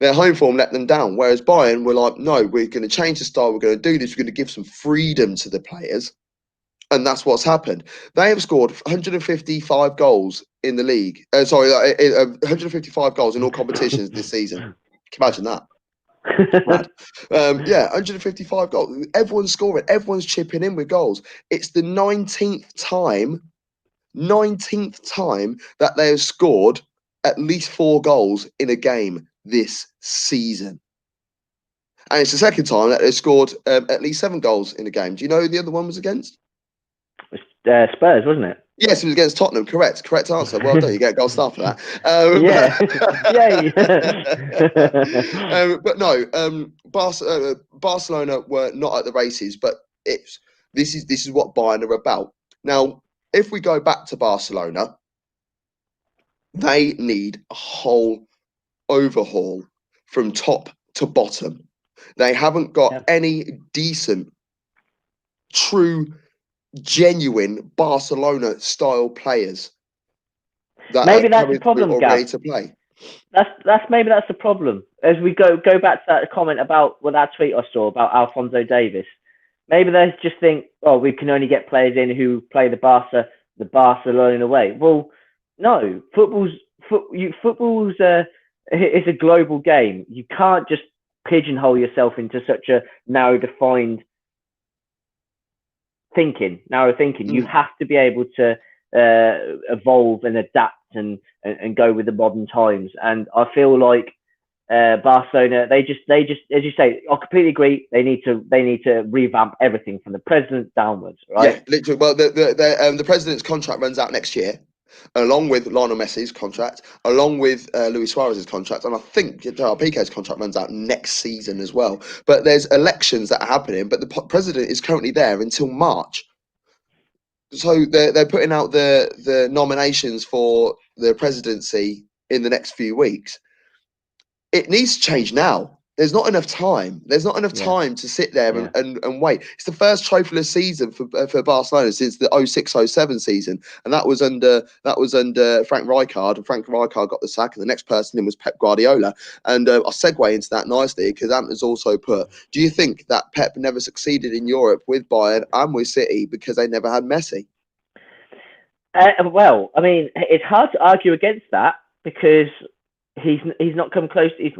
their home form let them down. Whereas Bayern were like, no, we're going to change the style. We're going to do this. We're going to give some freedom to the players. And that's what's happened. They have scored 155 goals in the league. 155 goals in all competitions this season. Can you imagine that? 155 goals. Everyone's scoring. Everyone's chipping in with goals. It's the 19th time that they have scored at least 4 goals in a game this season. And it's the second time that they've scored at least 7 goals in a game. Do you know who the other one was against? Spurs, wasn't it? Yes, it was against Tottenham. Correct answer. Well done. You get a gold star for that. But no, Barcelona were not at the races. But this is what Bayern are about. Now, if we go back to Barcelona, they need a whole overhaul from top to bottom. They haven't got any decent, true, genuine Barcelona style players that maybe that's the problem, Gav. To play. That's the problem. As we go back to that comment about that tweet I saw about Alphonso Davies, maybe they just think, oh, we can only get players in who play the Barcelona way. Well, no, football's it's a global game. You can't just pigeonhole yourself into such a narrow thinking. You have to be able to evolve and adapt and go with the modern times. And I feel like Barcelona, they just as you say, I completely agree. They need to revamp everything from the president downwards, right? Yeah, literally. Well, the president's contract runs out next year, along with Lionel Messi's contract, along with Luis Suarez's contract, and I think Piqué's contract runs out next season as well. But there's elections that are happening, but the president is currently there until March. So they're putting out the nominations for the presidency in the next few weeks. It needs to change now. There's not enough time. There's not enough time to sit there and wait. It's the first trophyless season for Barcelona since the 06-07 season, and that was under Frank Rijkaard. And Frank Rijkaard got the sack, and the next person in was Pep Guardiola. And I'll segue into that nicely because Ant has also put: do you think that Pep never succeeded in Europe with Bayern and with City because they never had Messi? Well, I mean, it's hard to argue against that because he's not come close. He's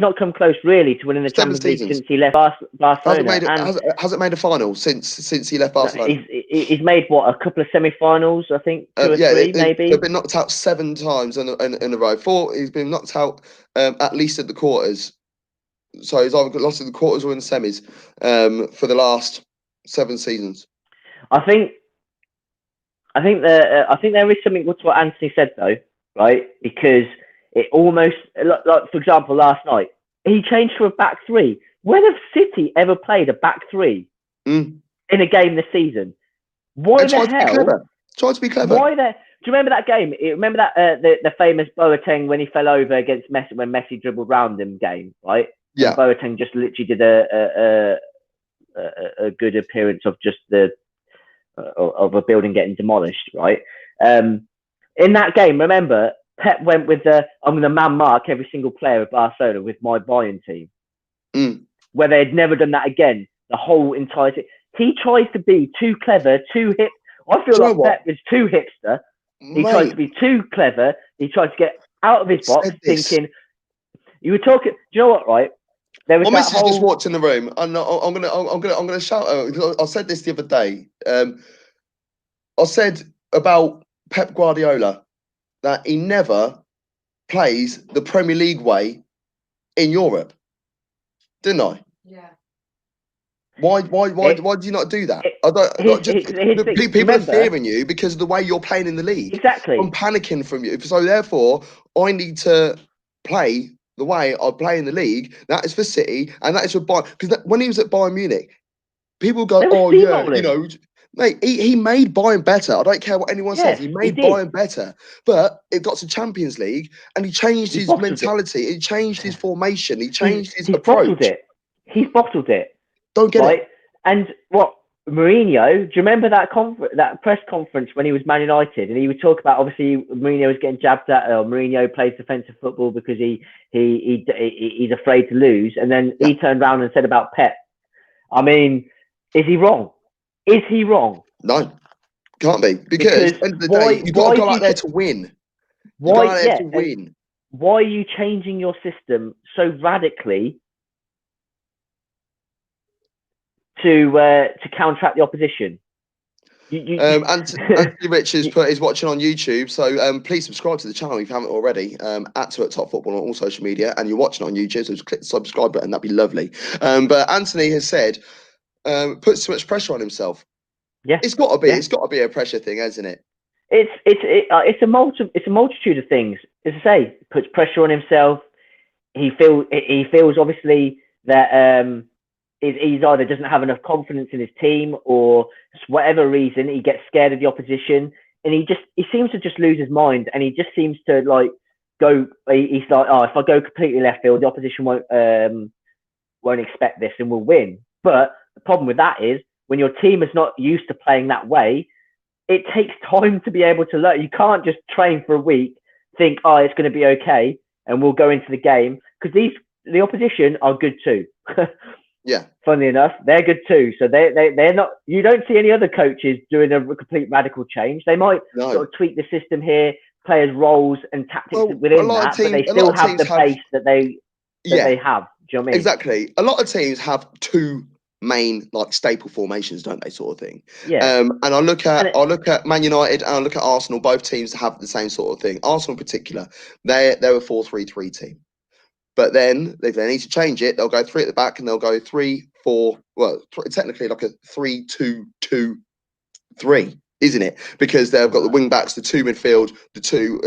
not come close really to winning the Champions League since he left Barcelona. Hasn't made a final since he left Barcelona. He's made a couple of semi-finals, I think, 2 or 3 maybe. They've been knocked out 7 times in a row. 4. He's been knocked out at least at the quarters. So he's either lost in the quarters or in the semis for the last 7 seasons. I think there is something to what Anthony said though, right? Because it almost, like for example, last night he changed to a back 3. When have City ever played a back 3 in a game this season? Why the hell? Try to be clever. Why the? Do you remember that game? Remember that the famous Boateng when he fell over against Messi when Messi dribbled round him game, right? Yeah. And Boateng just literally did a good appearance of just of a building getting demolished, right? In that game, remember, Pep went with I'm going to man mark every single player of Barcelona with my Bayern team, where they had never done that again. The whole entire thing. He tries to be too clever, too hip. I feel like Pep is too hipster. He tries to be too clever. He tries to get out of his box, thinking. You were talking. Do you know what? Right. There was my missus just walked in the room, and I'm gonna shout out. I said this the other day. I said about Pep Guardiola that he never plays the Premier League way in Europe, didn't I? Yeah. Why do you not do that? I don't. People are fearing you because of the way you're playing in the league. Exactly. I'm panicking from you. So therefore, I need to play the way I play in the league. That is for City, and that is for Bayern. Because when he was at Bayern Munich, people go, "Oh yeah, you know." Mate, he made Bayern better. I don't care what anyone says. He made Bayern better. But it got to Champions League and he changed his mentality. He changed his formation. He changed his approach. He's bottled it. Don't get it. And what Mourinho, do you remember that press conference when he was Man United? And he would talk about, obviously, Mourinho was getting jabbed at, Mourinho plays defensive football because he's afraid to lose. And then he turned around and said about Pep. I mean, is he wrong? Is he wrong? No, can't be. Because at the end of the day, you've got to go out there to win. Why are you changing your system so radically to counteract the opposition? Anthony Richards is watching on YouTube, so please subscribe to the channel if you haven't already. At Top Football on all social media, and you're watching on YouTube, so just click the subscribe button. That'd be lovely. But Anthony has said. Puts too much pressure on himself. Yeah, it's got to be. Yeah. It's got to be a pressure thing, hasn't it? It's a multitude of things. As I say, puts pressure on himself. He feels obviously that he's either doesn't have enough confidence in his team, or for whatever reason he gets scared of the opposition, and he seems to just lose his mind, and he just seems to like go. He's like, oh, if I go completely left field, the opposition won't expect this and will win. But the problem with that is when your team is not used to playing that way, it takes time to be able to learn. You can't just train for a week, think, oh, it's going to be okay, and we'll go into the game, because the opposition are good too. Yeah. Funnily enough, they're good too. So they're not. You don't see any other coaches doing a complete radical change. They might sort of tweak the system here, players' roles and tactics within that, but they still have the base that they have. Do you know what I mean? Exactly. A lot of teams have two main like staple formations, don't they, sort of thing? Yeah. And I look at Man United and I look at Arsenal. Both teams have the same sort of thing. Arsenal in particular, they're a 4-3-3 team. But then if they need to change it, they'll go 3 at the back and they'll go 3-4. Well, technically like a 3-2-2-3, isn't it? Because they've got the wing backs, the 2 midfield, the two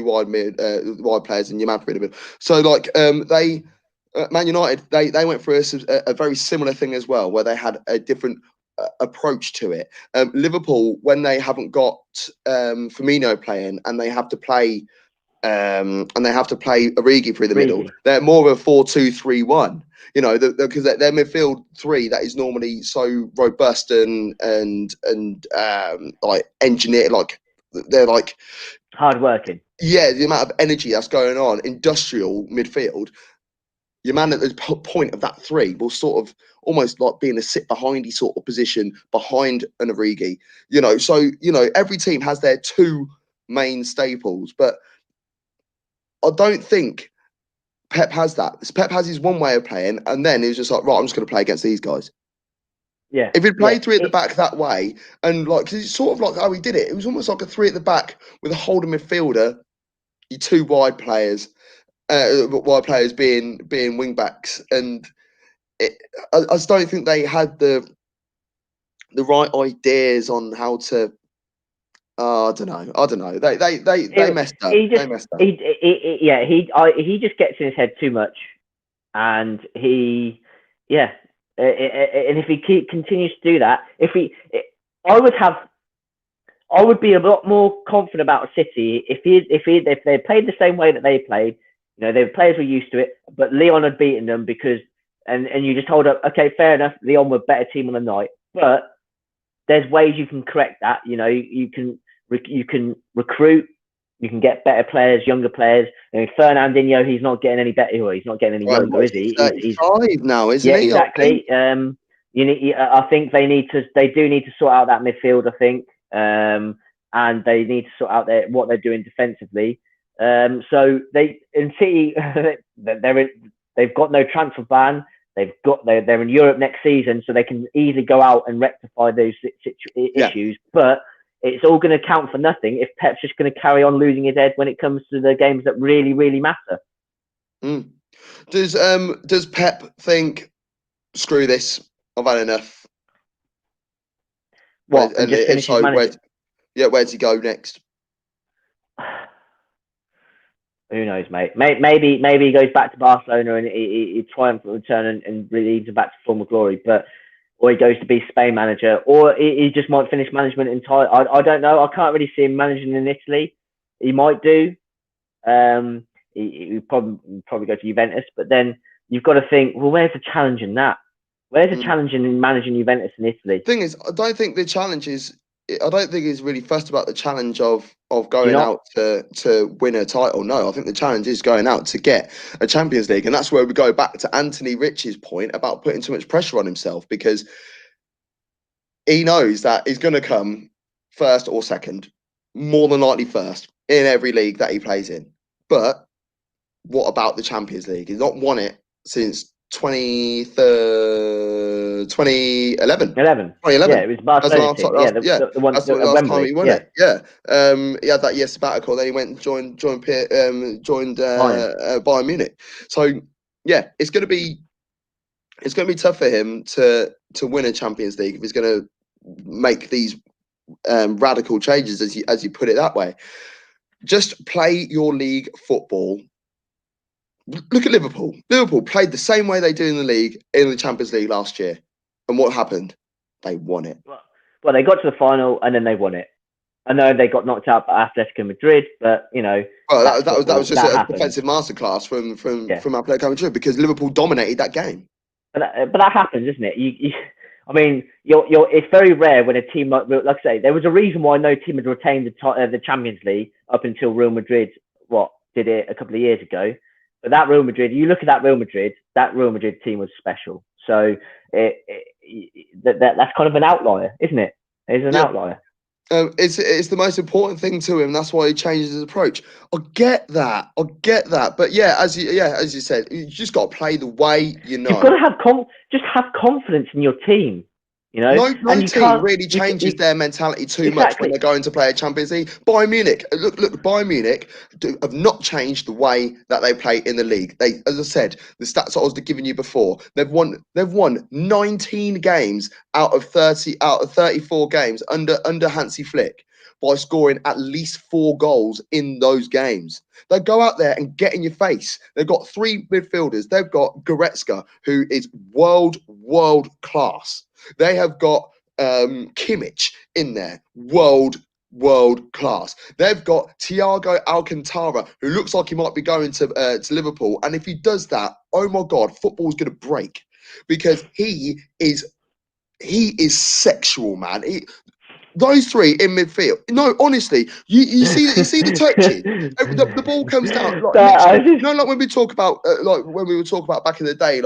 wide players, and your man in the middle. So like Man United, they went through a very similar thing as well, where they had a different approach to it. Liverpool, when they haven't got Firmino playing and they have to play Origi through the middle, they're more of a 4-2-3-1. You know, because their midfield 3 that is normally so robust and like engineered, like they're like hard working. Yeah, the amount of energy that's going on, industrial midfield. Your man at the point of that 3 will sort of almost like be in a sit behindy sort of position behind an Origi. You know, so you know every team has their 2 main staples, but I don't think Pep has that. Pep has his one way of playing, and then he's just like, right, I'm just going to play against these guys. Yeah. If he'd played 3 at the back that way, and like, cause it's sort of like how he did it. It was almost like a 3 at the back with a holding midfielder, your 2 wide players being wing backs, and I just don't think they had the right ideas on how to. I don't know. They messed up. He just gets in his head too much, and and if he continues to do that, I would be a lot more confident about City if they played the same way that they played. You know, the players were used to it, but Leon had beaten them because, and you just hold up, okay, fair enough, Leon were a better team on the night, but there's ways you can correct that. You know, you can recruit, You can get better players, younger players. I mean, Fernandinho, he's not getting any better. Well, he's not getting any younger, is he? He's 35 now, isn't yeah, he? exactly. I think they do need to sort out that midfield. I think, and they need to sort out what they're doing defensively. So in City, they've got no transfer ban. They're in Europe next season, so they can easily go out and rectify those issues. But it's all going to count for nothing if Pep's just going to carry on losing his head when it comes to the games that really, really matter. Mm. Does Pep think, screw this, I've had enough? What? And just finish his management? Where'd he go next? Who knows, mate? Maybe he goes back to Barcelona and he triumphant return and leads him back to former glory, or he goes to be Spain manager, or he just might finish management entirely. I don't know. I can't really see him managing in Italy. He might do. He probably go to Juventus, but then you've got to think, well, where's the challenge in that? Where's the challenge in managing Juventus in Italy? The thing is, I don't think the challenge is. I don't think he's really fussed about the challenge of going out to win a title. No, I think the challenge is going out to get a Champions League, and that's where we go back to Anthony Rich's point about putting too much pressure on himself, because he knows that he's going to come first or second, more than likely first in every league that he plays in. But what about the Champions League? He's not won it since 2011. 2011. Yeah, it was Barcelona. The one that's the last time he won it. Yeah. He had that year sabbatical. Then he went and joined Bayern Munich. So yeah, it's going to be tough for him to win a Champions League if he's going to make these radical changes, as you put it that way. Just play your league football. Look at Liverpool. Liverpool played the same way they do in the league, in the Champions League last year. And what happened? They won it. Well, they got to the final and then they won it. I know they got knocked out by Atletico Madrid, but Well, that was just a defensive masterclass from Atletico Madrid, because Liverpool dominated that game. But that happens, isn't it? It's very rare when a team like I say, there was a reason why no team had retained the Champions League up until Real Madrid did it a couple of years ago. But that Real Madrid, you look at that Real Madrid team was special. So that's kind of an outlier, isn't it? It's an outlier. It's the most important thing to him. That's why he changes his approach. I get that. But as you said, you just got to play the way you know. You've got to have confidence in your team. No team really changes their mentality too much when they're going to play a Champions League. Bayern Munich, look, Bayern Munich have not changed the way that they play in the league. They, as I said, the stats I was giving you before, they've won 19 games out of 34 games under Hansi Flick by scoring at least 4 goals in those games. They go out there and get in your face. They've got 3 midfielders. They've got Goretzka, who is world class. They have got Kimmich in there, world class. They've got Thiago Alcantara, who looks like he might be going to Liverpool. And if he does that, oh my God, football's going to break, because he is sexual, man. Those 3 in midfield. No, honestly, you see the touches. The ball comes down. Like when we talk about when we were talking about back in the day,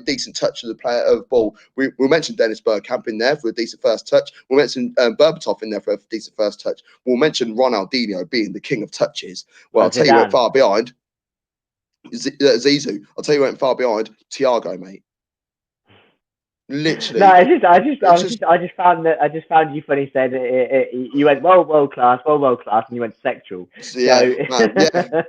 decent touch of the player of ball. We'll mention Dennis Bergkamp in there for a decent first touch. We'll mention Berbatov in there for a decent first touch. We'll mention Ronaldinho being the king of touches. Well, I'll tell you, went far behind Zizou. I'll tell you, went far behind Thiago, mate. Literally. No, I just found you funny. Said you went world class, and you went sexual. Yeah, man, yeah.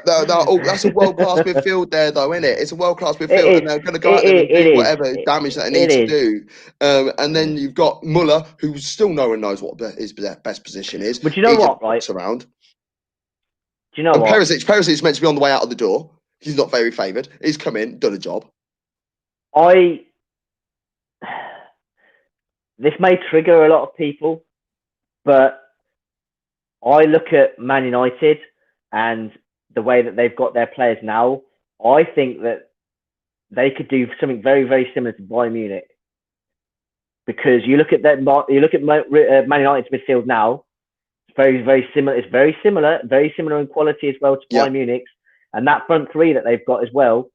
That's a world class midfield there, though, isn't it? It's a world class midfield, and they're going to go out there and do whatever damage that they need to do. And then you've got Muller, who still no one knows what his best position is. But you know what, right? Around. Do you know what? Perisic is meant to be on the way out of the door. He's not very favoured. He's come in, done a job. This may trigger a lot of people, but I look at Man United and the way that they've got their players now. I think that they could do something very, very similar to Bayern Munich, because you look at Man United's midfield now. very similar. It's very similar in quality as well to Bayern Munich's, and that front three that they've got as well.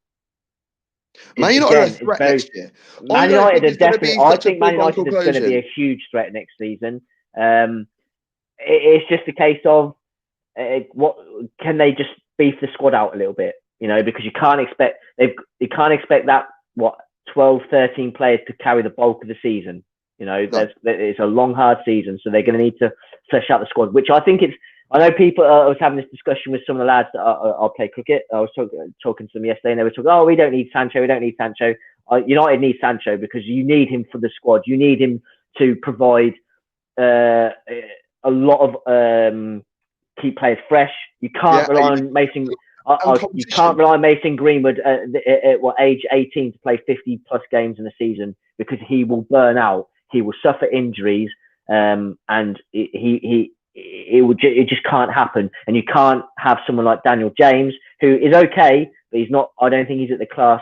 Man United are a threat next year. Man United are definitely. I think Man United is going to be a huge threat next season. It's just a case of what can they just beef the squad out a little bit, because you can't expect that 12, 13 players to carry the bulk of the season. It's a long, hard season, so they're going to need to flesh out the squad. Which I think I know people. I was having this discussion with some of the lads that I play cricket. I was talking to them yesterday, and they were talking, "Oh, we don't need Sancho. We don't need Sancho." United need Sancho because you need him for the squad. You need him to provide a lot of keep players fresh. You can't rely on Mason. You can't rely on Mason Greenwood at age 18 to play 50 plus games in a season because he will burn out. He will suffer injuries, and it just can't happen. And you can't have someone like Daniel James, who is okay, but he's not. I don't think he's at the class.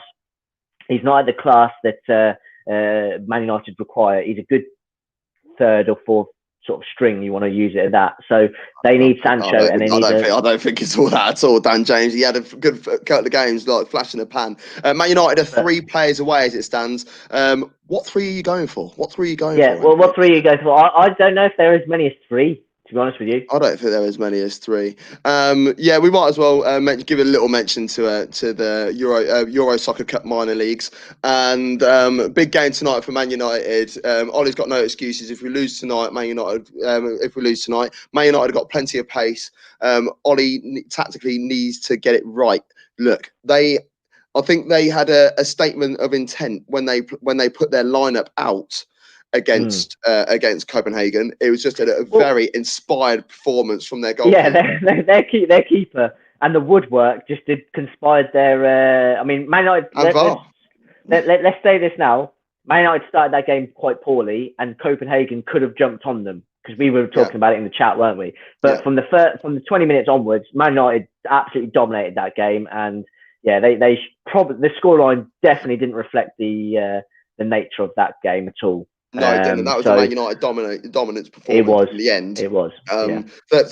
He's not at the class that Man United require. He's a good third or fourth sort of string. You want to use it at that. So they need Sancho, I don't think it's all that at all. Dan James, he had a good couple of games, like flash in the pan. Man United are 3 players away as it stands. What 3 are you going for? What 3 are you going for? Yeah, well, what 3 are you going for? I don't know if there are as many as 3. To be honest with you, I don't think there are as many as 3. We might as well give a little mention to the Euro Soccer Cup minor leagues, and big game tonight for Man United. Ollie's got no excuses. If we lose tonight, Man United have got plenty of pace. Ollie tactically needs to get it right. Look, I think they had a statement of intent when they put their lineup out against Copenhagen. It was just a very inspired performance from their goalkeeper. Yeah, their keeper and the woodwork just conspired their. Man United. Let's say this now. Man United started that game quite poorly, and Copenhagen could have jumped on them because we were talking about it in the chat, weren't we? But from the 20 minutes onwards, Man United absolutely dominated that game, and they probably the scoreline definitely didn't reflect the nature of that game at all. No, it didn't. That was a Man United dominance performance in the end. It was. So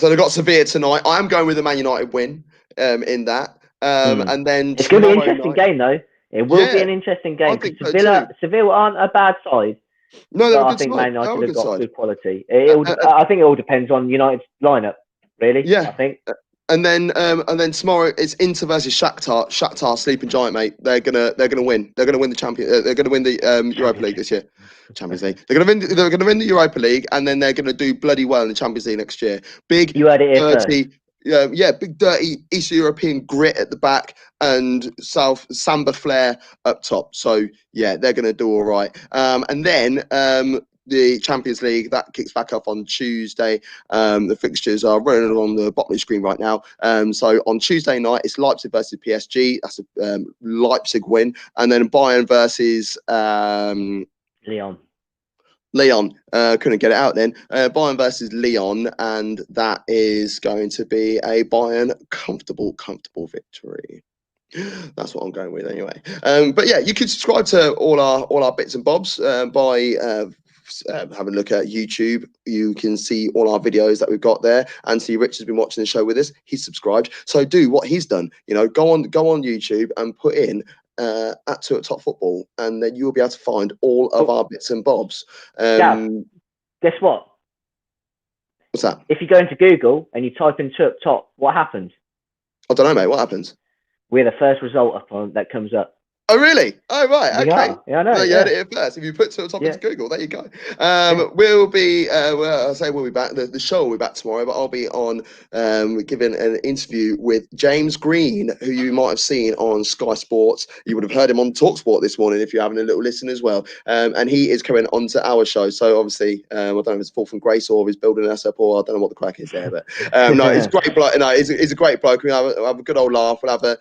they've got Sevilla tonight. I am going with the Man United win in that. And then it's going to be an interesting game, though. It will be an interesting game because Sevilla aren't a bad side. No, they're a good I think side. Man United have got good quality. I think it all depends on United's lineup, really. Yeah, I think. And then tomorrow it's Inter versus Shakhtar. Shakhtar, sleeping giant, mate. They're gonna win. They're gonna win the they're gonna win the Europa League this year. Champions League. They're gonna win the Europa League, and then they're gonna do bloody well in the Champions League next year. Big, you heard it here dirty, big dirty Eastern European grit at the back and South Samba flair up top. So yeah, they're gonna do all right. And then the Champions League that kicks back up on Tuesday. The fixtures are running on the bottom of the screen right now. So on Tuesday night, it's Leipzig versus PSG. That's a Leipzig win, and then Bayern versus Lyon. Couldn't get it out then. Bayern versus Lyon, and that is going to be a Bayern comfortable victory. That's what I'm going with anyway. But yeah, you can subscribe to all our bits and bobs by have a look at YouTube. You can see all our videos that we've got there, and see Rich has been watching the show with us. He's subscribed, so do what he's done. Go on YouTube and put in at 2 at Top Football, and then you'll be able to find all of our bits and bobs. Guess what? What's that? If you go into Google and you type in 2 Up Top, what happens? I don't know, mate. What happens? We're the first result up on that comes up. Oh, really? Oh, right. Okay. Yeah, I know. So you heard it here first. If you put to the top into Google, there you go. We'll be, we'll be back. The show will be back tomorrow, but I'll be on giving an interview with James Green, who you might have seen on Sky Sports. You would have heard him on TalkSport this morning if you're having a little listen as well. And he is coming onto our show. So obviously, I don't know if it's fall from grace or if he's building us up, or I don't know what the crack is there. But no, he's a great bloke. No, he's a great bloke. We have a good old laugh. We'll have a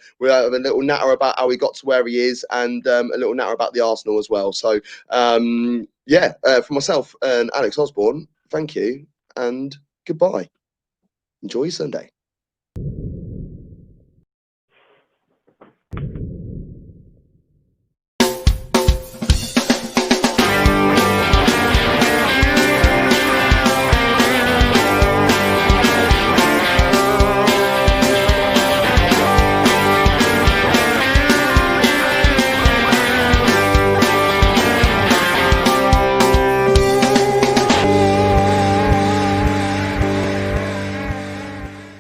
little natter about how he got to where he is, and a little natter about the Arsenal as well. So for myself and Alex Osborne, thank you and goodbye. Enjoy your Sunday.